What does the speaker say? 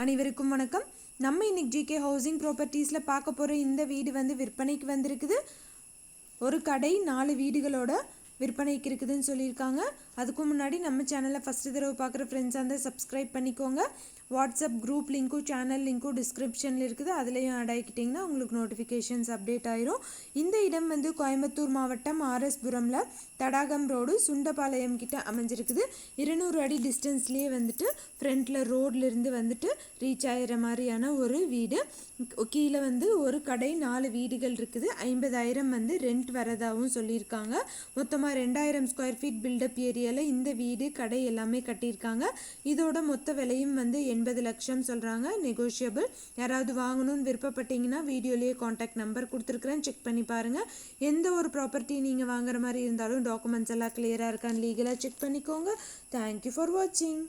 அனைவருக்கும் வணக்கம். நம்ம இன்னைக்கு ஜிகே ஹவுசிங் ப்ராப்பர்ட்டிஸில் பார்க்க போகிற இந்த வீடு வந்து விற்பனைக்கு வந்திருக்குது. ஒரு கடை 4 வீடுகளோட விற்பனைக்கு இருக்குதுன்னு சொல்லியிருக்காங்க. அதுக்கு முன்னாடி நம்ம சேனலை ஃபஸ்ட்டு தடவை பார்க்குற ஃப்ரெண்ட்ஸாக இருந்தால் சப்ஸ்கிரைப் பண்ணிக்கோங்க. வாட்ஸ்அப் குரூப் லிங்க்கும் சேனல் லிங்க்கும் டிஸ்கிரிப்ஷனில் இருக்குது. அதுலேயும் ஆட் ஆகிக்கிட்டிங்கன்னா உங்களுக்கு நோட்டிஃபிகேஷன்ஸ் அப்டேட் ஆயிரும். இந்த இடம் வந்து கோயம்புத்தூர் மாவட்டம் ஆர்எஸ்புரமில் தடாகம் ரோடு சுண்டபாளையம் கிட்ட அமைஞ்சிருக்குது. 200 அடி டிஸ்டன்ஸ்லேயே வந்துட்டு ஃப்ரண்ட்டில் ரோட்லேருந்து வந்துட்டு ரீச் ஆகிற மாதிரியான ஒரு வீடு. கீழே வந்து ஒரு கடை 4 வீடுகள் இருக்குது. 50,000 வந்து ரெண்ட் வரதாகவும் சொல்லியிருக்காங்க. மொத்தமாக 2000 ஸ்கொயர் ஃபீட் பில்டப் ஏரியாவில் இந்த வீடு கடை எல்லாமே கட்டியிருக்காங்க. இதோட மொத்த விலையும் வந்து 80 லட்சம் சொல்கிறாங்க. நெகோஷியபிள். யாராவது வாங்கணும்னு விருப்பப்பட்டீங்கன்னா வீடியோலேயே காண்டாக்ட் நம்பர் கொடுத்துருக்குறேன், செக் பண்ணி பாருங்கள். எந்த ஒரு ப்ராப்பர்ட்டி நீங்கள் வாங்குற மாதிரி இருந்தாலும் டாக்குமெண்ட்ஸ் எல்லாம் கிளியராக இருக்கான்னு லீகலாக செக் பண்ணிக்கோங்க. தேங்க்யூ ஃபார் வாட்சிங்.